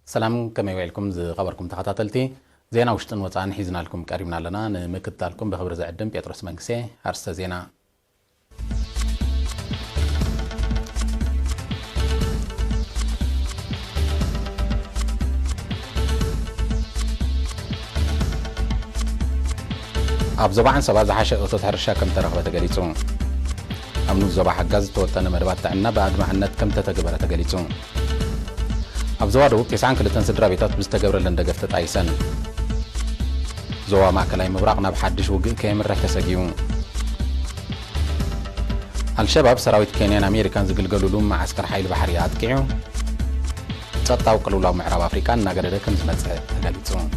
سلام كما يوعلكم خبركم تخطاتلتي زينا وشتن وطعن حيزنا لكم قريبنا لنا نمكت لكم بخبر زعدم بيترس منكسي هرسة زينا أب زبعن سبا زحاشة أوتوت حرشا كم ترغبة تقليتون أمنو زبا حقاز توتنا مربات تعنا بعد محنات كم تتقبر تقليتون أب زوادو كيسان كلتن سدرا بيتات بستقبر لندقفتت أيسان زوا معكلاي مبراقنا بحدش وقل كامل رح تساقيون الشباب سراويت كينيان أمريكان زقلقلوا لهم مع عسكر حيل بحريات كيعو تطاو قلولاو معراب أفريكان ناقر لكم زمتسع تقليتون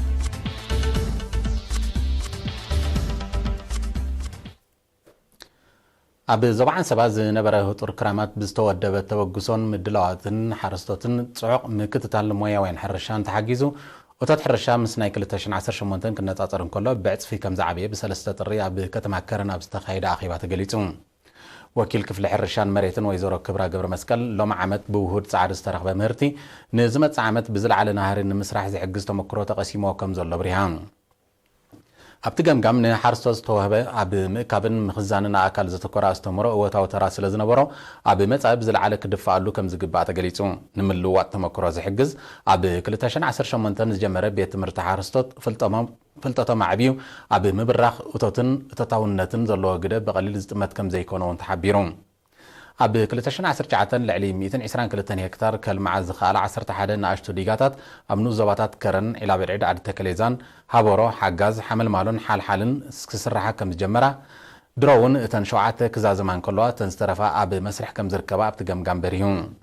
أب زبعن سباز نبره طور كرامات بستودب توجسون مدلواتن حرستوتن صعق مكتتال مويا وين حرشان تحجزو وتتحرشان مسناي كلتاشن 10 مونتن كنا تاطرن كله بعت في كم زعبيه بسلسته الريا بكتم كرنا بستخايد اخيبات قليتون وكيل كفل حرشان مريتن ويزورو كبرا قبر مسكل لو عمت بوهود سعر استرخبه مرتي نزمت عمت بزل على نهار مسرح زعجز تمكرو تقسيمو كم زلو بريهان أبتجم جامن حرستوس توهبه أب مكابن مخزاننا أكل زتكرا استمر وتاو ترى سلزنا برا أب مت أبزل على كدفع له كم زجبة تقليتون نملو وقت مكرا زحجز أب كلتاشن 10 شمنتن جمرة بيت مرتاح حرستوت فلتة معبيو أب مبرخ وتوتن تطاونتن زلوا جدا بقليل زتمت كم زي كانوا تحبيرون أب كلتاشن 10 جعتن لعلي 220 كلتن هكتار كالمعز خال 10 تحدى ناشتو ديجاتات أمنو زباتات كرن إلى بعيد عد تكليزان هابورو حجاز حمل مالون حال سكسرها كم جمرة درون تنشوعات كذا زمان كلها تنسترفا أب مسرح كم زركبا بتجم جنبريون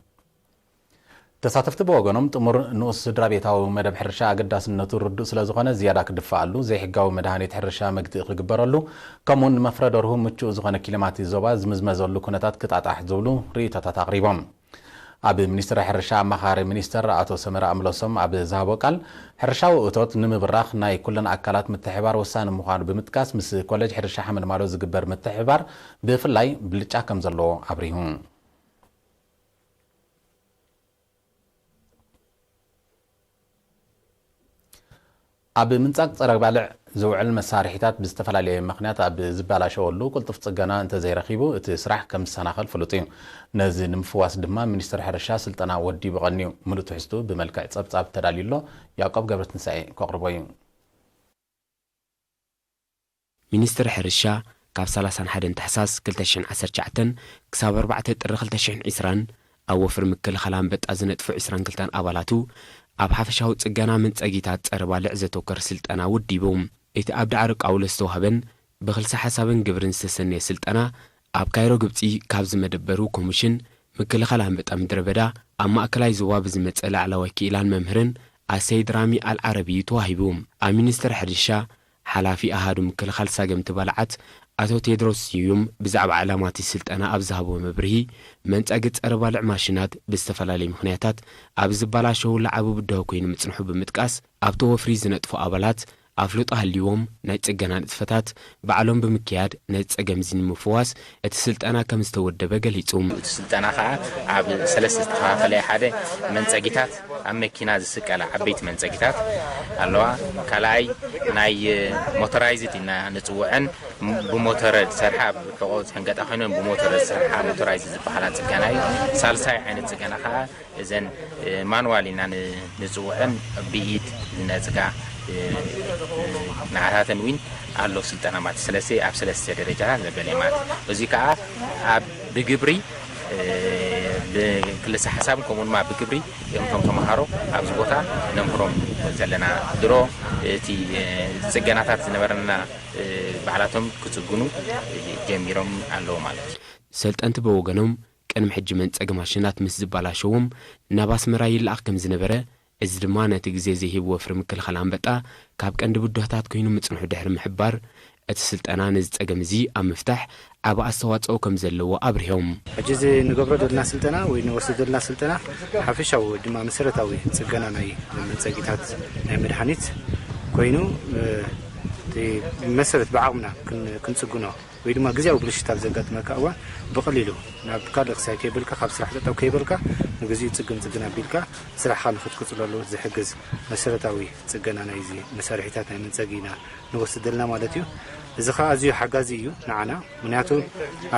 تصادفت بوجنم تمر نص درابيتها ومدى بحرشة قداس النطور ردوس لزغنا زيادة كدفعلو زي حقاو مدهاني تحرشة مقدق قبرلو كمون مفردرهم متشو زغنا كلمات الزواز مزمزلو كنتات قطعة أحزولو ريتا تقريبا أب منستر حرشة مخاري منستر أتو سمرا أملوسم أب زهبو قال حرشة وأتوت نمي براخ ناي كلن أكلات متحبار وسان مخار بمتكاس مس كولج حرشة حمل مالو زقبر متحبار بفلاي بلتشا كمزلو أبريهون أب منطق صرق بالع زوع المسارحيات باستفلالي مخنيات أب زبالة شغلو قلت فتصقنا أنت زي رخيبو تسرح كم سنة خلف فلوطين نازي نمفواس دما منستر حرشة سلطنا ودي بغنيو ملو تحستو بملكة صاب تداليلو يعقوب قبرت نسائي كقربوين منستر حرشة كاب سلاسان حدن تحساس كلتاشن 10 كساب 4 طر 2020 أو فرمكل خلام بت أزنت في 20 كلتان أبالاتو أب حفشاو تسجنا من تسجيتات أربع عزتو كرسلت أنا ودي بوم إت أبدأ عرق أولستو هبن بخلص حسابن جبرن سسني سلت أنا أب كايرو جبتي كابز مدبرو كوميشن مكل خلهم بتأمدر بدا أما أكلاي زواب زمت على وكيلان ممهرن السيد رامي العربي توهيبوم أمينستر حرشة حلافي أهادو مكل خلصا جم تبلعت أتو تيدروس يوم بزعب علامات السلت أنا أبزهبو مبرهي من تأجت أربع ماشينات باستفلالي مخنياتات أبز بلا شو لعبو بدو كوين متصنحو بمتكاس أبتو وفريز نتفو أبلات أفلوط اليوم نتسجنا نتفتات بعلم بمكياد نتسجمزين مفواس اتسلت أنا كم استود بقى ليتوم اتسلت أنا خا عب سلسة استخفاف لي حدا من تأجيتات أما كنا زسك على عبيت من تأجيتات اللوا كلاي ناي موتورايزت إن نتوعن بموتور سرحاب كقول هنقد أخينا بموتور سرحاب موتورايزت بحالات سكاناي سالساي عين سكانا خا إذن مانوالي نتوعن بيد نزكا نعراتن وين على سلطنا مات سلسة أب سلسة درجة لبليمات وزيكا أب بجبري بكل حساب كمون ما بجبري يوم كمهارو أب زبوتا نمبرم زلنا درو تي سجناتات نبرنا بعلاتهم كتجونو جميرهم على مال سلط أنت بوجنهم كان محجمنت أجمعشنات مسزبالا شوم نباس مرايل أحكم زنبرة إزدمانة تجزي هي وفر مكل خلام بتا كاب كان دبودهات كينو متصنحو دحر محبار اتسلت أنا نزت أجمزي أم مفتاح أبا الصوات أو كم زلوا أبرهم أجزي نقبرد الناس سلطنا ونوصد الناس سلطنا حفش أو دما مسرت أوي تسجنا ناي من تسجيتات مدحانيت كينو مسرت بعضنا كن سجنا ወይ ድማ ግዜያዊ ብልሽታት ዘጋጥመካ እዋን ብቐሊሉ ናብ ካልእ ክሳይ ከይብልካ ካብ ስራሕ ጠጠው ከይብልካ ንግዚኡ ፅገና ቢልካ ስራሕካ ንክትቅፅለሉ ዝሕግዝ መሰረታዊ ፅገና ናይ ዚ መሳርሒታት ናይ መንፀጊ ኢና ንወስድ ዘለና ማለት እዩ እዚ ከዓ ኣዝዩ ሓጋዚ እዩ ንዓና ምክንያቱ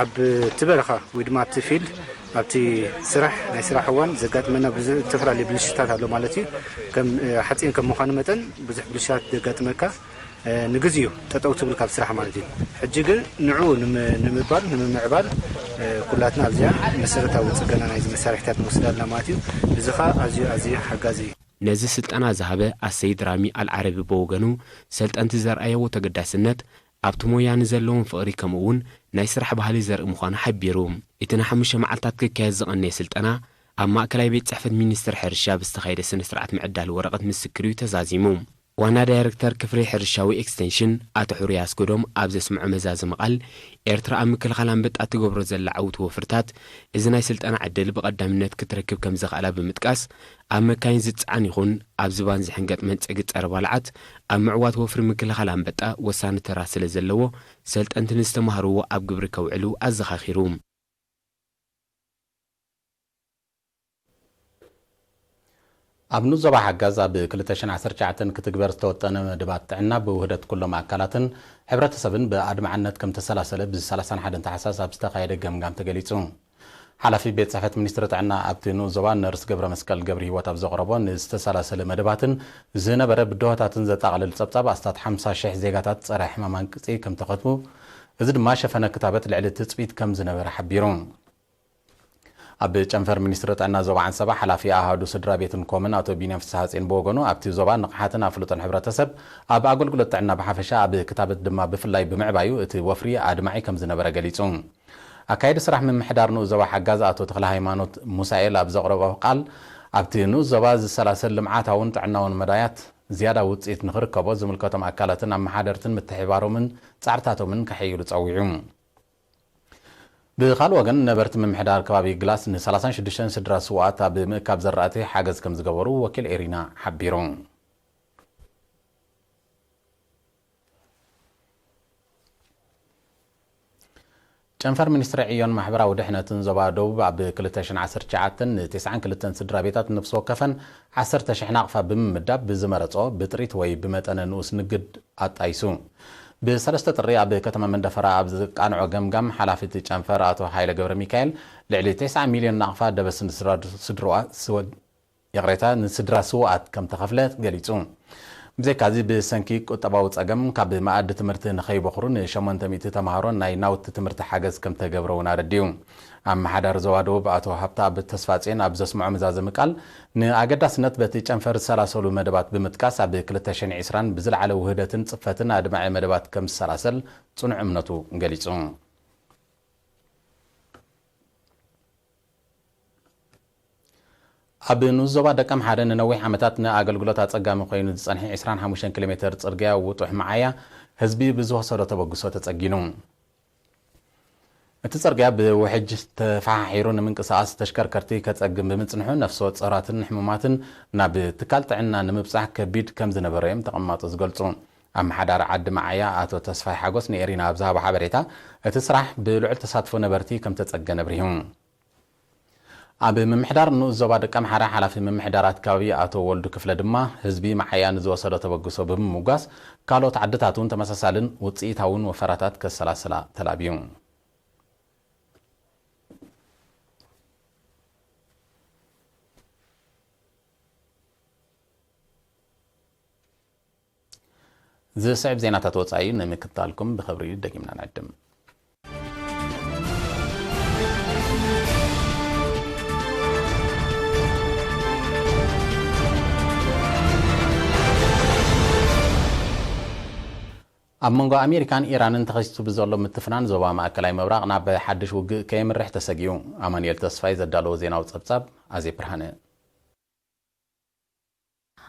ኣብ ትበረኻ ወይ ድማ ኣብቲ ፊልድ ኣብቲ ስራሕ ናይ ስራሕ እዋን ዘጋጥመና ዝተፈላለዩ ብልሽታት ኣሎ ማለት እዩ ከም ሓፂን ከም ምዃኑ መጠን ብዙሕ ብልሽታት ዘጋጥመካ ንግዚኡ ጠጠው ትብል ካብ ስራሕ ማለት እዩ ሕጂ ግን ንዑ ንምባል ንምምዕባል ኩላትና ኣብዚያ መሰረታዊ ፅገና ናይ መሳርሒታት ንወስድ ኣለና ማለት እዩ እዚ ከዓ ኣዝዩ ሓጋዚ እዩ ነዚ ስልጠና ዝሃበ ኣሰይድ ራሚ አልዓረቢ በወገኑ ሰልጠንቲ ዘርአየዎ ተገዳስነት ኣብቲ ሞያ ንዘለዎም ፍቕሪ ከምኡውን ናይ ስራሕ ባህሊ ዘርኢ ምዃኑ ሓቢሩ እቲ ን5 መዓልታት ክካየድ ዝቐነየ ስልጠና ኣብ ማእከላይ ቤት ጽሕፈት ሚኒስትር ሕርሻ ብዝተኻየደ ስነ ስርዓት ምዕዳል ወረቐት ምስክር እዩ ተዛዚሙ ዋና ዳይሬክተር ክፍሊ ሕርሻዊ ኤክስቴንሽን ኣቶ ሕሩያስ ጎዶም ኣብ ዘስምዖ መዛዚ መቓል ኤርትራ ኣብ ምክልኻል አንበጣ ትገብሮ ዘላ ዓውቲ ወፍርታት እዚ ናይ ስልጠና ዕድል ብቐዳምነት ክትረክብ ከም ዘኽእላ ብምጥቃስ ኣብ መካይን ዝፀዓን ይኹን ኣብ ዝባን ዝሕንገጥ መንፀጊ ፀረ ባልዓት ኣብ ምዕዋት ወፍሪ ምክልኻል አንበጣ ወሳኒ ተራ ስለ ዘለዎ ሰልጠንቲ ንዝተማሃርዎ ኣብ ግብሪ ከውዕሉ ኣዘኻኺሩ ኣብ ኑዞባ ሓጋዝ ኣብ 2019 ክትግበር ዝተወጠነ መደባት ጥዕና ብውህደት ኩሎም ኣካላትን ሕብረተሰብን ብኣድማዓነት ከም ተሰላሰለ ብ31 ታሕሳስ ኣብ ዝተኻየደ ገምጋም ተገሊጹ ሓላፊ ቤት ጽሕፈት ሚኒስትሪ ጥዕና ኣብቲ ኑዞባ ነርስ ገብረ መስቀል ገብሪ ህይወት ኣብ ዘቕረቦ ንዝተሰላሰለ መደባትን ዝነበረ ብድሆታትን ዘጠቓልል ጸብጻብ ኣስታት 50,000 ዜጋታት ጸረ ሕማማን ቅፂ ከም ተኸትቡ እዚ ድማ ሸፈነ ክታበት ልዕሊ ትጽቢት ከም ዝነበረ ሓቢሩ ኣብ ጨንፈር ሚኒስትሪ ጥዕና ዞባ ዓንሰባ ሓላፊ ኣሃዱ ስድራ ቤትን ኮምን ኣቶ ቢንያም ፍስሓጽን በወገኑ ኣብቲ ዞባ ንቕሓትን ኣፍልጦን ሕብረተሰብ ኣብ ኣገልግሎት ጥዕና ብሓፈሻ ኣብ ክታበት ድማ ብፍላይ ብምዕባዩ እቲ ወፍሪ ኣድማዒ ከም ዝነበረ ገሊጹ ኣካይዲ ስራሕ ምምሕዳር ንዞባ ሓጋዝ ኣቶ ተኽለ ሃይማኖት ሙሳኤል ኣብ ዘቕረቦ ቃል ኣብቲ ንዞባ ዝሰላሰል ልምዓታውን ጥዕናውን መዳያት ዝያዳ ውፅኢት ንኽርከቦ ዝምልከቶም ኣካላትን ኣመሓደርትን ምትሕባሮምን ጻዕርታቶምን ከሐይሉ ጸዊዑ ብኻል ወገን ነበርቲ ምምሕዳር ከባቢ ግላስ ን36 ስድራ ስዋኣት ኣብ ምእካብ ዘራእቲ ሓገዝ ከም ዝገበሩ ወኪል ኤሪና ሓቢሩ ጨንፈር ሚኒስትሪ ዕዮን ማሕበራዊ ድሕነትን ዞባ ደቡብ ኣብ 2019 ን92 ስድራ ቤታት ነፍሲ ወከፈን 10,000 ናቕፋ ብምምዳብ ብዝመረጾ ብጥሪት ወይ ብመጠነ ንኡስ ንግድ ኣጣይሱ ብሰለስተ ጥሪ ኣብ ከተማ መንደፈራ ኣብ ዝቃንዖ ገምጋም ሓላፊት ጨንፈር ኣቶ ሃይለ ገብረ ሚካኤል ልዕሊ 9 ሚልዮን ናቕፋ ደበስ ንስድራ ስዋኣት ከም ተኸፍለ ገሊጹ ብዘይካዚ ብሰንኪ ቁጠባዊ ጸገም ካብ ማኣዲ ትምህርቲ ንኸይበኽሩ ን800 ተምሃሮ ናይ ናውቲ ትምህርቲ ሓገዝ ከም ተገብረ እውን ኣረድዩ ኣመሓዳሪ ዞባ ደቡብ ኣቶ ሃብታብ ተስፋጽን ኣብ ዘስምዖ መዛዘሚ ቃል ንኣገዳስነት በቲ ጨንፈር ዝሰላሰሉ መደባት ብምጥቃስ ኣብ 2020 ብዝለዓለ ውህደትን ጽፈትን ኣድማዒ መደባት ከም ዝሰላሰል ጽኑዕ እምነቱ ገሊጹ ኣብ ኑዞባ ደቀም ሓደ ንነዊሕ ዓመታት ንኣገልግሎት ኣጸጋሚ ኮይኑ ዝጸንሐ 25 ኪሎ ሜትር ጽርግያ ውጡሕ መዓያ ህዝቢ ብዝወሰዶ ተበግሶ ተጸጊኑ እቲ ጽርግያ ብውሕጅ ተፈሓሒሩ ንምንቅስቓስ ተሽከርከርቲ ከጸግም ብምጽንሑ ነፍሲ ወከፋትን ሕሙማትን ናብ ትካል ጥዕና ንምብጻሕ ከቢድ ከም ዝነበረ እዮም ተቐማጡ ዝገልጹ ኣመሓዳሪ ዓዲ መዓያ ኣቶ ተስፋይ ሓጎስ ንኤሪና ኣብ ዝሃቦ ሓበሬታ እቲ ስራሕ ብልዑል ተሳትፎ ነበርቲ ከም ተጸገነ ብሪሁ ኣብ ምምሕዳር ንዞባ ደቀም ሓደ ሓላፊ ምምሕዳራት ከባቢ ኣቶ ወልዱ ክፍለ ድማ ህዝቢ መዓያ ንዝወሰዶ ተበግሶ ብምምጓስ ካልኦት ዓድታት እውን ተመሳሳልን ውፅኢታውን ወፈራታት ከሰላስላ ተላብዩ ዝስዕብ ዜናታት ወፃኢ ንምክትታልኩም ብኽብሪ ደጊምና ንዕድም ኣብ መንጎ ኣሜሪካን ኢራንን ተኸሲቱ ብዘሎ ምትፍናን ዞባ ማእከላይ ምብራቕ ናብ ሓድሽ ውግእ ከየምርሕ ተሰጊዩ ኣማንኤል ተስፋይ ዘዳለዎ ዜናዊ ጸብጻብ ኣዜ ብርሃነ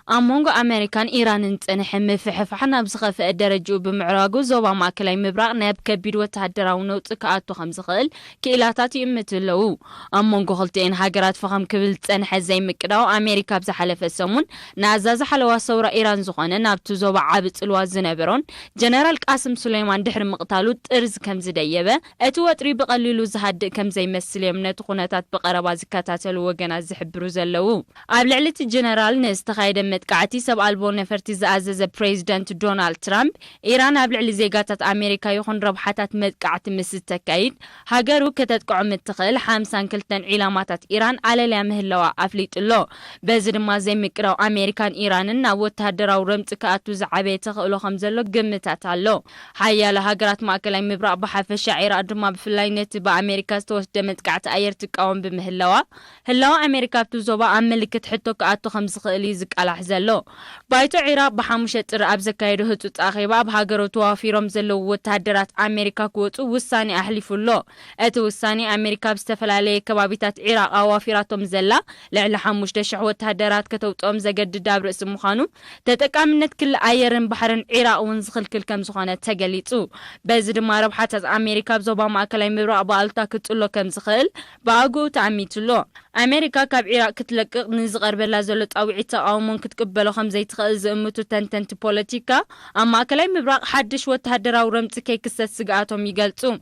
أمونغو أمريكان إيران تنحم مفحفحنا بسخف الدرجة بمعراغو زوبا ماكلاي مبراق ناب كبير وتهدراونو تكاتو خمس خل كإلاتات يمتلو أمونغو خلتين هاجرات فخم كبل تنح زي مكراو أمريكا بزحلف السمون نازاز حلوا صورة إيران زخانة نابتو زوبا عابت الوازن برون جنرال قاسم سليمان دحر مقتالو ترز كم زديبة أتواتري بقللو زهاد كم زي مسلي من تخونتات بقربا زكاتات الوغنا زحبرو زلو قبل الجنرال نستخايد متقعتي سب ألبو نفرتي زعزز بريزيدنت دونالد ترامب إيران قبل زيغاتات أمريكا يخون ربحاتات متقعت مستكايد هاجرو كتتقع متخيل حامسان كلتن علاماتات إيران على لامهلوا أفليت الله بزر ما زي مكراو أمريكان إيران ناوت هدراو رمت كاتو زعبي تخلو خمزلو قمتات الله حيا لهاجرات ماكلاي مبراق بحفش عيرا درما بفلاينت بأمريكا ستوست متقعت أير تقاوم بمهلوا هلوا أمريكا بتوزوبا أملكت حتو كاتو خمس خلي زك على حزلو بايتو عراق بحامشة رأب زكايدو هتو تاخيبا بهاجرو توافيرم زلو وتهدرات أمريكا كوتو وساني أحلفو اللو أتو وساني أمريكا بستفلالي كبابيتات عراق أوافيراتهم زلا لعل حاموش دشح وتهدرات كتوتوم زقد داب رأس مخانو تتكامنت كل آيرن بحرن عراق ونزخل كل كم زخانة تقليتو بزر ما ربحات أمريكا بزوبا ماكلاي مبراق بالتا كتولو كم زخل باقو تعميتلو أمريكا كاب عراق كتلقق نزغر بلا زلط أو عيتا أو من كتقبلو خمزي تخيز أمتو تنتنت بوليتيكا أما كلاي مبراق حدش وتهدرا ورمت كي كسات سقاتهم يقلتو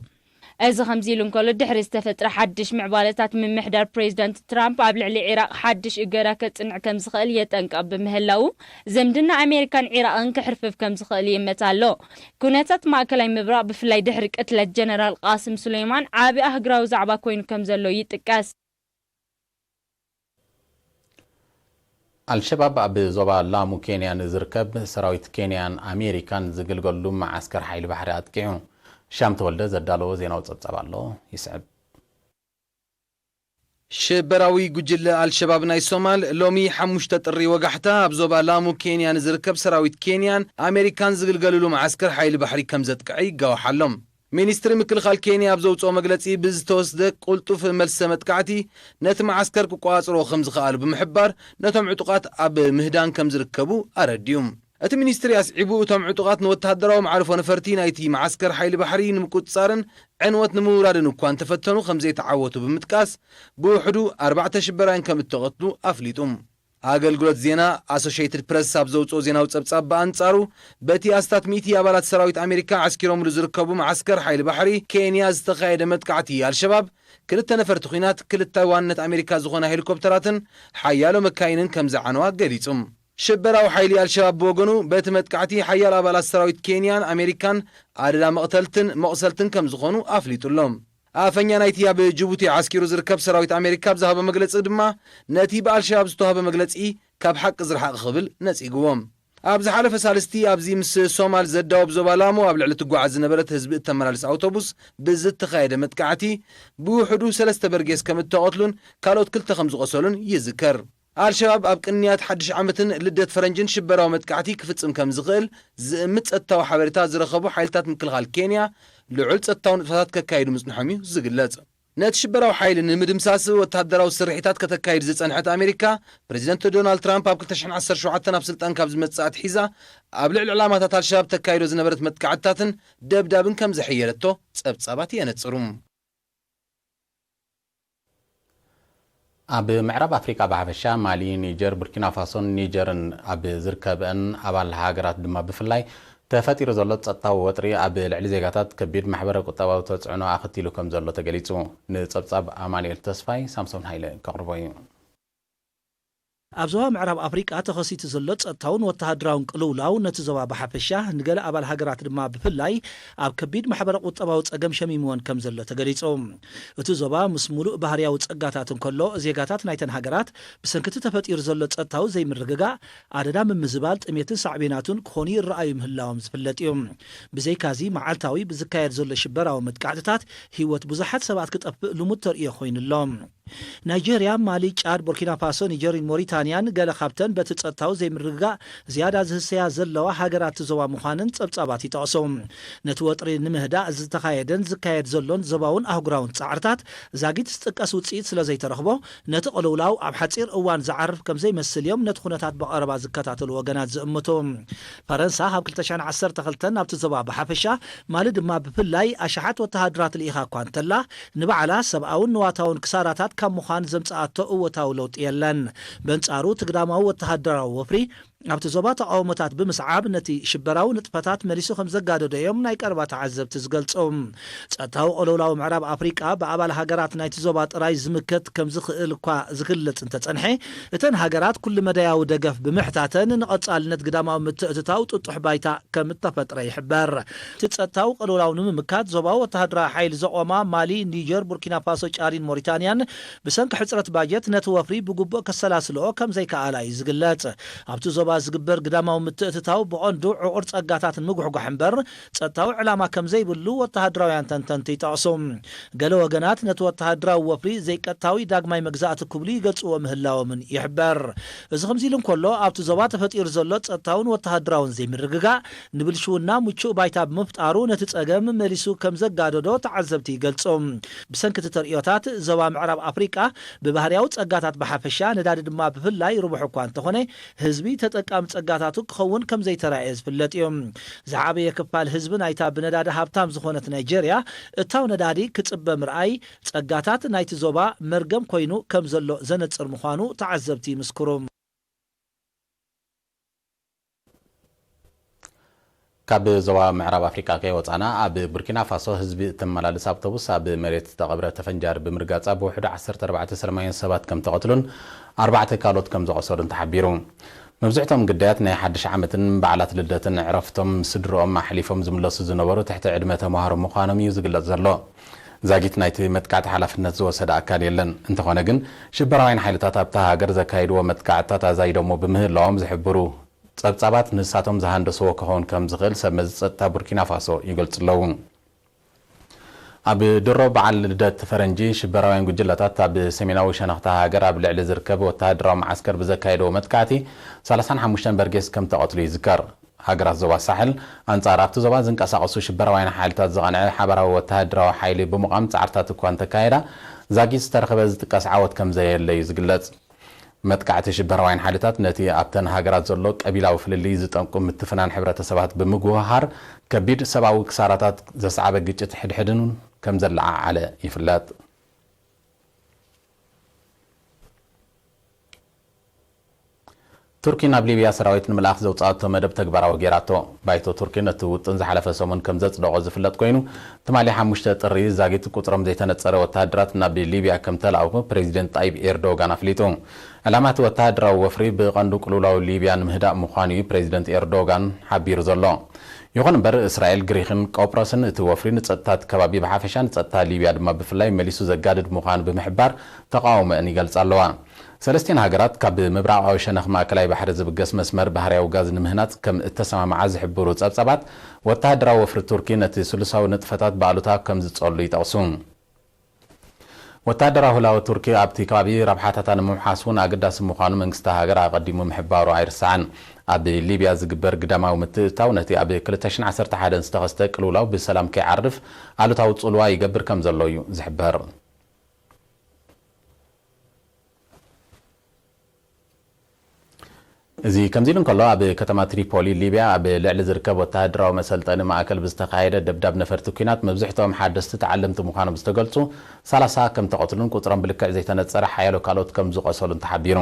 أزا خمزيلون كولو دحر استفتر حدش معبالتات من محدار بريزيدنت ترامب قبل على العراق حدش إقرا كتنع كم زخيل يتنقب بمهلاو زمدنا أمريكان عراق انكحرفف كم زخيل يمتالو كونتات ما كلاي مبراق بفلاي دحر قتلت جنرال قاسم سليمان عابي أهقراو زعبا كوين كم زلو يتكاس الشباب بزوبا لامو كينيا نزركب سراويت كينيان أمريكان زقلقلو مع عسكر حيل بحري أتكيعو شام تولد زدالو زينو تصبالو يسعب شبراوي جوجل الشباب ناي سومال لومي حموشتا طري وقحتا بزوبا لامو كينيا نزركب سراويت كينيان أمريكان زقلقلو مع عسكر حيل بحري كم زتقعي قاو حلم مينستر مكلخال كينيا بزوصو مغلصي بزتوسد قلطف ملس متقعتي نت معسكر كقواصرو خمس خال بمحبار نتم عطقات اب مهدان كم زركبو ارديوم ات مينستر يسعبو تم عطقات نوتهدراو معرفو نفرتين ايتي معسكر حيل بحري نمقصارن عنوت نمورادن كوان تفتنو خمزي تعوتو بمتقاس بوحدو 4 شبراين كم تقتلو افليتوم አገልግሎት ዜና አሶሺየትድ ፕሬስ ሳብዘውጾ ዜናው ጸብጻብ በአንጻሩ በቲ አስታት ሚቲ አባላት ሰራዊት አሜሪካ አስኪሮም ዝርከቡ ማዕስከር ኃይል ባህሪ ኬንያ ዝተኻየደ መጥቃዕቲ አልሸባብ ክልተ ነፈርቲ ኺናት ክልተ ዋነት አሜሪካ ዝኾነ ሄሊኮፕተራትን ሓያሎ መካይንን ከም ዘዓነዋ ገሊጹም ሽበራው ኃይል አልሸባብ በወገኑ በቲ መጥቃዕቲ ሓያሎ አባላት ሰራዊት ኬንያን አሜሪካን አደዳ መቅሰልትን ከም ዝኾኑ አፍሊጡሎም አፈኛ ናይቲያ በጅቡቲ አስኪሩ ዝርከብ ሰራዊት አሜሪካ ብዛሃበ መግለጽ ድማ ነቲ በአልሸባብ ዝተዋሃበ መግለጺ ካብ ሐቅ ዝርሐቅ ክብል ነጺግዎም አብዚ ሓለፈ ሳልስቲ አብዚ ምስ ሶማል ዘዳው ብዞባላሞ ኣብ ልዕሊ ትጓዓዝ ዝነበረት ህዝቢ እተመላልስ አውቶቡስ ብዝተኻየደ መጥቃዕቲ ብውሕዱ 3 በርጌስ ከም እተቐትሉን ካልኦት 2 ከም ዝቆሰሉን ይዝከር አልሸባብ ኣብ ቅንያት ሓድሽ ዓመትን ልደት ፈረንጅን ሽበራው መጥቃዕቲ ክፍጽም ከም ዝኽእል ዝእምት ጸጥታዊ ሓበሬታ ዝረኸቡ ሓይልታት ምክልኻል ኬንያ ልዑል ጸጥታዊ ንጥፈታት ከካይዱ ምጽንሖም እዩ ዝግለጽ ነቲ ሽበራው ሓይል ንምድምሳስ ወተሃደራዊ ስርሒታት ከተካይድ ዝጸንሐት አሜሪካ ፕሬዚደንት ዶናልድ ትራምፕ ኣብ 2017 ኣብ ስልጣን ካብ ዝመጽእ ኣትሒዛ ኣብ ልዕሊ ዕላማታት አልሸባብ ተካይዶ ዝነበረት መጥቃዕትታትን ደብዳብን ከም ዘሕየለቶ ጸብጻባት የነጽሩ ኣብ ምዕራብ አፍሪካ በሓፈሻ ማሊ ኒጀር ቡርኪና ፋሶን ኒጀርን ኣብ ዝርከበን ኣባል ሃገራት ድማ ብፍላይ ተፈጢሩ ዘሎ ጸጥታዊ ወጥሪ ኣብ ልዕሊ ዜጋታት ከቢድ ማሕበረ ቁጠባዊ ተጽዕኖ ኣኽቲሉ ከም ዘሎ ተገሊጹ ንጸብጻብ ኣማኑኤል ተስፋይ ሳምሶን ሃይለ ከቕርቦ እዩ ኣብ ዞባ ምዕራብ አፍሪካ ተኸሲቱ ዘሎ ጸጥታውን ወተሃደራውን ቅልውላው ነቲ ዞባ ብሓፈሻ ንገለ ኣባል ሃገራት ድማ ብፍላይ ኣብ ከቢድ ማሕበረ ቁጠባዊ ጸገም ሸሚምዎን ከም ዘሎ ተገሊጹ እቲ ዞባ ምስ ሙሉእ ባህርያዊ ጸጋታት እንከሎ ዜጋታት ናይተን ሃገራት ብሰንኪቲ ተፈጢሩ ዘሎ ጸጥታዊ ዘይምርግጋእ ኣደዳ ምምዝባል ጥሜትን ሳዕቤናቱን ክኾኑ ይረኣዩ ምህላዎም ዝፍለጥ እዩ ብዘይካዚ መዓልታዊ ብዝካየድ ዘሎ ሽበራዊ መጥቃዕትታት ህይወት ብዙሓት ሰባት ክጠፍእ ልሙድ ተርእዮ ኮይኑሎም ናይጄርያ ማሊ ጫድ ቡርኪና ፋሶ ኒጀርን ሞሪታንያን ገለ ካብተን በቲ ፀጥታዊ ዘይምርግጋእ ዝያዳ ዝህሰያ ዘለዋ ሃገራት ዞባ ምዃንን ፀብፃባት ይጠቕሶም ነቲ ወጥሪ ንምህዳእ ዝተኻየደን ዝካየድ ዘሎን ዞባውን ኣህጉራውን ፃዕርታት ዛጊት ዝጥቀስ ውፅኢት ስለ ዘይተረኽቦ ነቲ ቅልውላው ኣብ ሓፂር እዋን ዝዓርፍ ከም ዘይመስል እዮም ነቲ ኩነታት ብቐረባ ዝከታተሉ ወገናት ዝእምቱ ፈረንሳ ኣብ 2012 ኣብቲ ዞባ ብሓፈሻ ማሊ ድማ ብፍላይ ኣሽሓት ወተሃድራት ልኢኻ እኳ እንተላ ንባዕላ ሰብኣውን ንዋታውን ክሳራታት ካብ ምዃን ዘምፅኣቶ እወታዊ ለውጢ የለን በንጻሩ ትግዳማዊ ወተሃደራዊ ወፍሪ ኣብቲ ዞባ ተቃውሞታት ብምስዓብ ነቲ ሽበራዊ ንጥፈታት መሊሱ ከም ዘጋደዶ እዮም ናይ ቀረባ ተዓዘብቲ ዝገልጹ ፀጥታዊ ቅልውላዊ ምዕራብ ኣፍሪቃ ብኣባል ሃገራት ናይቲ ዞባ ጥራይ ዝምከት ከም ዝኽእል እኳ ዝግለጽ እንተጸንሐ እተን ሃገራት ኩሉ መዳያዊ ደገፍ ብምሕታተን ንቐጻልነት ግዳማዊ ምትእትታው ጥጡሕ ባይታ ከም እተፈጥረ ይሕበር እቲ ፀጥታዊ ቅልውላዊ ንምምካት ዞባዊ ወተሃደራዊ ሓይሊ ዘቆማ ማሊ ኒጀር ቡርኪና ፋሶ ጫሪን ሞሪታንያን ብሰንኪ ሕፅረት ባጀት ነቲ ወፍሪ ብግቡእ ከሰላስልኦ ከም ዘይከኣላ እዩ ዝግለጽ ኣብቲ ዞባ ዝግበር ግዳማዊ ምትእትታው ብቐንዱ ዕቑር ፀጋታትን ምጉሕጓሕ እምበር ፀጥታዊ ዕላማ ከም ዘይብሉ ወተሃደራውያን ተንተንቲ ይጠቕሱ ገለ ወገናት ነቲ ወተሃደራዊ ወፍሪ ዘይቀጥታዊ ዳግማይ መግዛእቲ ክብሉ ይገልፅዎ ምህላዎምን ይሕበር እዚ ከምዚ ኢሉ እንከሎ ኣብቲ ዞባ ተፈጢሩ ዘሎ ፀጥታውን ወተሃደራውን ዘይምርግጋእ ንብልሽውና ምቹእ ባይታ ብምፍጣሩ ነቲ ፀገም መሊሱ ከም ዘጋደዶ ተዓዘብቲ ይገልጹ ብሰንኪ እቲ ተርእዮታት ዞባ ምዕራብ ኣፍሪቃ ብባህርያዊ ፀጋታት ብሓፈሻ ነዳዲ ድማ ብፍላይ ርቡሕ እኳ እንተኾነ ህዝቢ ተጠቃሚ ፀጋታቱ ክኸውን ከም ዘይተራእየ ዝፍለጥ እዮም ዝዓበየ ክፋል ህዝቢ ናይታ ብነዳዲ ሃብታም ዝኾነት ናይጀርያ እታው ነዳዲ ክፅበ ምርኣይ ፀጋታት ናይቲ ዞባ መርገም ኮይኑ ከም ዘሎ ዘነፅር ምዃኑ ተዓዘብቲ ይምስክሩ ካብ ዞባ ምዕራብ ኣፍሪቃ ከይወፃና ኣብ ቡርኪና ፋሶ ህዝቢ እተመላልስ ኣውቶቡስ ኣብ መሬት ተቐብረ ተፈንጃር ብምርጋፃ ብውሕዱ 14 ሰላማውያን ሰባት ከም ተቐትሉን 4 ካልኦት ከም ዘቆሰሉን ተሓቢሩ መብዛሕትኦም ግዳያት ናይ ሓድሽ ዓመትን በዓላት ልደትን ዕረፍቶም ስድሮኦም ኣሕሊፎም ዝምለሱ ዝነበሩ ትሕቲ ዕድመ ተማሃሮ ምዃኖም እዩ ዝግለጽ ዘሎ ዛጊት ናይቲ መጥቃዕቲ ሓላፍነት ዝወሰደ ኣካል የለን እንተኾነ ግን ሽበራውያን ሓይልታት ኣብታ ሃገር ዘካይድዎ መጥቃዕትታት ኣዛይዶሞ ብምህላዎም ዝሕብሩ ፀብጻባት ንሳቶም ዝሃንደስዎ ክኸውን ከም ዝኽእል ሰብ መዚ ፀጥታ ቡርኪና ፋሶ ይገልጽ ኣለዉ ኣብ ድሮ በዓል ልደት ፈረንጂ ሽበራውያን ጉጅለታት ኣብ ሰሜናዊ ሸነኽታ ሃገር ኣብ ልዕሊ ዝርከብ ወተሃደራዊ ማዓስከር ብዘካየድዎ መጥቃዕቲ 35 በርጌስ ከም ተቐትሉ ይዝከር ሃገራት ዞባ ሳሕል ኣንጻር ኣብቲ ዞባ ዝንቀሳቐሱ ሽበራውያን ሓይልታት ዘቐንዐ ሓበራዊ ወተሃደራዊ ሓይሊ ብምዃም ፃዕርታት እኳ እንተካየዳ ዛጊት ዝተረኸበ ዝጥቀስ ዓወት ከም ዘየለ እዩ ዝግለጽ መጥቃዕቲ ሽበራውያን ሓይልታት ነቲ ኣብተን ሃገራት ዘሎ ቀቢላዊ ፍልልይ ዝጠንቁ ምትፍናን ሕብረተሰባት ብምግውሃር ከቢድ ሰብኣዊ ክሳራታት ዘስዓበ ግጭት ሕድሕድን ከም ዘለዓዓለ ይፍለጥ ቱርኪ ናብ ሊብያ ሰራዊት ንምልኣኽ ዘውፃእቶ መደብ ተግባራዊ ጌራቶ ባይቶ ቱርኪ ነቲ ውጥን ዝሓለፈ ሰሙን ከም ዘፅደቆ ዝፍለጥ ኮይኑ ትማሊ 5 ጥሪ ዛጊት ቁጥሮም ዘይተነፀረ ወተሃደራት ናብ ሊብያ ከም ተላእኹ ፕሬዚደንት ጣይብ ኤርዶጋን ኣፍሊጡ ዕላማት ወተሃደራዊ ወፍሪ ብቐንዱ ቅልውላዊ ሊብያ ንምህዳእ ምዃኑ እዩ ፕሬዚደንት ኤርዶጋን ሓቢሩ ዘሎ ይኹን እምበር እስራኤል ግሪክን ቆጵሮስን እቲ ወፍሪ ንፀጥታት ከባቢ ብሓፈሻ ንፀጥታ ሊብያ ድማ ብፍላይ መሊሱ ዘጋድድ ምዃኑ ብምሕባር ተቃውሞአን ይገልጻ ኣለዋ ሰለስቲን ሃገራት ካብ ምብራቃዊ ሸነኽ ማእከላይ ባሕሪ ዝብገስ መስመር ባህርያዊ ጋዝ ንምህናፅ ከም እተሰማምዓ ዝሕብሩ ፀብጻባት ወተሃደራዊ ወፍሪ ቱርኪ ነቲ ስሉሳዊ ንጥፈታት በኣሉታ ከም ዝፀሉ ይጠቕሱ ወተሃደራዊ ህላዊ ቱርኪ ኣብቲ ከባቢ ረብሓታታ ንምምሓስ እውን ኣገዳሲ ምዃኑ መንግስቲ ሃገር ኣቐዲሙ ምሕባሩ ኣይርስዓን ኣብ ሊብያ ዝግበር ግዳማዊ ምትእታው ነቲ ኣብ 2011 ዝተኸስተ ቅልውላው ብሰላም ከይዓርፍ ኣሉታዊ ፅልዋ ይገብር ከም ዘሎ እዩ ዝሕበር እዚ ከምዚ ኢሉ እንከሎ ኣብ ከተማ ትሪፖሊ ሊብያ ኣብ ልዕሊ ዝርከብ ወተሃደራዊ መሰልጠኒ ማእከል ብዝተኻየደ ደብዳብ ነፈርቲ ኩናት መብዛሕትኦም ሓደስቲ ተዓለምቲ ምዃኖም ዝተገልጹ 30 ከም ተቐትሉን ቁጥሮም ብልክዕ ዘይተነፀረ ሓያሎ ካልኦት ከም ዝቆሰሉን ተሓቢሩ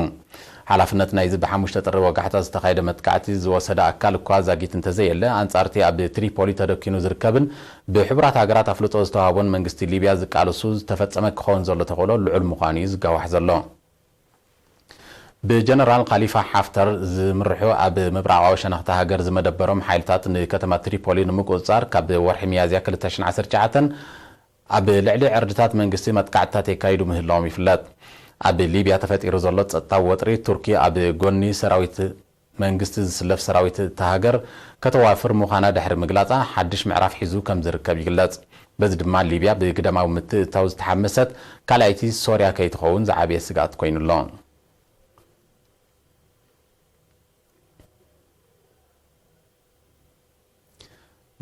ሓላፍነት ናይዚ ብ5 ጥሪ ወጋሕታ ዝተኻየደ መጥቃዕቲ ዝወሰደ ኣካል እኳ ዛጊት እንተዘየለ ኣንጻርቲ ኣብ ትሪፖሊ ተደኪኑ ዝርከብን ብሕቡራት ሃገራት ኣፍልጦ ዝተዋሃቦን መንግስቲ ሊብያ ዝቃልሱ ዝተፈፀመ ክኸውን ዘሎ ተኽእሎ ልዑል ምዃኑ እዩ ዝጋዋሕ ዘሎ بجنرال خليفة حفتر زمرحو أب مبرعو شنخت هاجر زمدبرهم حيلتات كتما تريبولي نمقصار كاب ورح ميازيا كل 10 جعتن أب لعلي عردتات من قسمة قعدتات كايدو مهلهم يفلات أب ليبيا تفتير زلط التوتري تركيا أب جوني سراويت من قسم سلف سراويت تهاجر كتوافر مخانا دحر مقلاطة حدش معرف حزو كم زركب يقلات በዚ ድማ ሊብያ ብግደማዊ ምትእታው ዝተሓመሰት ካልኣይቲ ሶርያ ከይትኸውን ዝዓበየ ስጋት ኮይኑሎ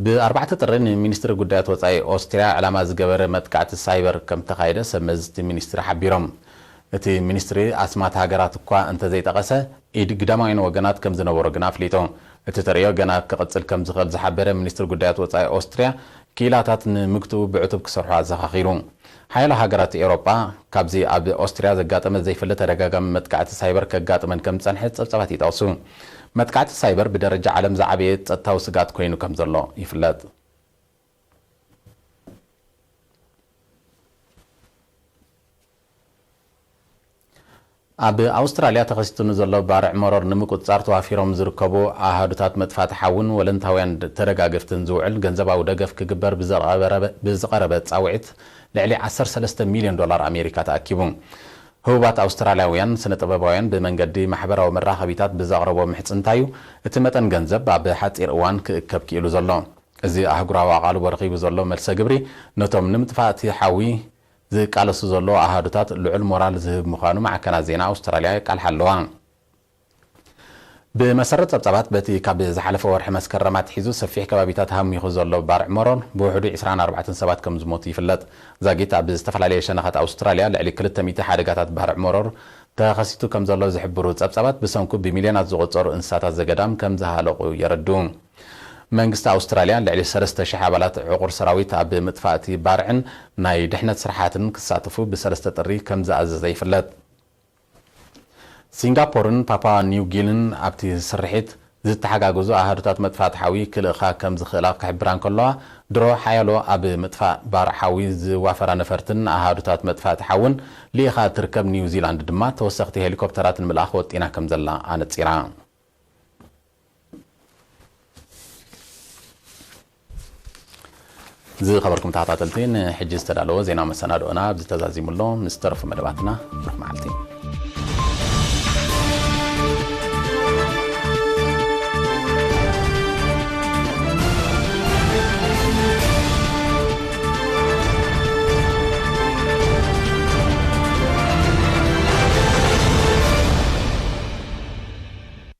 ب4 ጥርን ሚኒስትሪ ጉዳያት ወጻኢ ኦስትሪያ ዕላማ ዝገበረ መጥቃዕቲ ሳይበር ከም ተኻይደ ሰመዝቲ ሚኒስትሪ ሓቢሮም እቲ ሚኒስትሪ ኣስማት ሃገራት እኳ እንተ ዘይጠቐሰ ኢድ ግዳማዊን ወገናት ከም ዝነበሩ ግን ኣፍሊጦ እቲ ተርእዮ ገና ክቕፅል ከም ዝኽእል ዝሓበረ ሚኒስትሪ ጉዳያት ወጻኢ ኦስትሪያ ኪላታት ንምግትኡ ብዕቱብ ክሰርሑ ኣዘኻኺሩ ሓያሎ ሃገራት ኤውሮጳ ካብዚ ኣብ ኦስትሪያ ዘጋጠመ ዘይፍለጥ ተደጋጋሚ መጥቃዕቲ ሳይበር ከጋጥመን ከም ዝጸንሐ ጸብጻባት ይጠቕሱ መጥቃዕቲ ሳይበር ብደረጃ ዓለም ዝዓበየ ጸጥታዊ ስጋት ኮይኑ ከም ዘሎ ይፍለጥ ኣብ ኣውስትራልያ ተኸሲቱ ዘሎ ባርዕ መሮር ንምቁፅጻር ተዋፊሮም ዝርከቡ ኣሃዱታት መጥፋእቲ ሓውን ወለንታውያን ተደጋገፍትን ዝውዕል ገንዘባዊ ደገፍ ክግበር ብዝቐረበ ጻውዒት ልዕሊ 13 ሚልዮን ዶላር ኣሜሪካ ተኣኪቡ ህቡባት ኣውስትራልያውያን ስነ-ጥበባውያን ብመንገዲ ማሕበራዊ መራኸቢታት ብዘቕረቦ ምሕፅንታዩ እቲ መጠን ገንዘብ ኣብ ሓፂር እዋን ክእከብ ክኢሉ ዘሎ እዚ ኣህጉራዊ ኣቓልቦ ረኺቡ ዘሎ መልሰ ግብሪ ነቶም ንምጥፋእቲ ሓዊ ዝቃለሱ ዘሎ ኣሃዱታት ልዑል ሞራል ዝህብ ምዃኑ ማዕከናት ዜና ኣውስትራልያ ቃልሓለዋ ብመሰረት ጸብጻባት በቲ ካብ ዝሓለፈ ወርሒ መስከረማት ሒዙ ሰፊሕ ከባቢታት ሃሚኹ ዘሎ ባርዕ መሮር ብውሕዱ 24 ሰባት ከም ዝሞቱ ይፍለጥ ዛጊት ኣብ ዝተፈላለየ ሸነኻት ኣውስትራልያ ልዕሊ 200 ሓደጋታት ባርዕ መሮር ተኸሲቱ ከም ዘሎ ዝሕብሩ ጸብጻባት ብሰንኩ ብሚልዮናት ዝቑጸሩ እንስሳታት ዘገዳም ከም ዝሃለቑ የረድኡ መንግስቲ ኣውስትራልያ ልዕሊ 3000 ኣባላት ዕቑር ሰራዊት ኣብ ምጥፋእቲ ባርዕን ናይ ድሕነት ስራሓትን ክሳተፉ ብ3 ጥሪ ከም ዝኣዘዘ ይፍለጥ ሲንጋፖርን ፓፓዋ ኒው ጊኒን ኣብቲ ስርሒት ዝተሓጋገዙ ኣሃዱታት መጥፋእቲ ሓዊ ክልእኻ ከም ዝኽእላ ክሕብራ እንከለዋ ድሮ ሓያሎ ኣብ ምጥፋእ ባርዕ ሓዊ ዝዋፈራ ነፈርትን ኣሃዱታት መጥፋእቲ ሓውን ልኢኻ ትርከብ ኒውዚላንድ ድማ ተወሰኽቲ ሄሊኮፕተራት ንምልኣኽ ወጢና ከም ዘላ ኣነፂራ ዝኸበርኩም ተኸታተልቲ ንሕጂ ዝተዳለወ ዜና መሰናድኦና ብዝተዛዚሙሎ ምስ ተረፉ መደባትና ብሩኽ መዓልቲ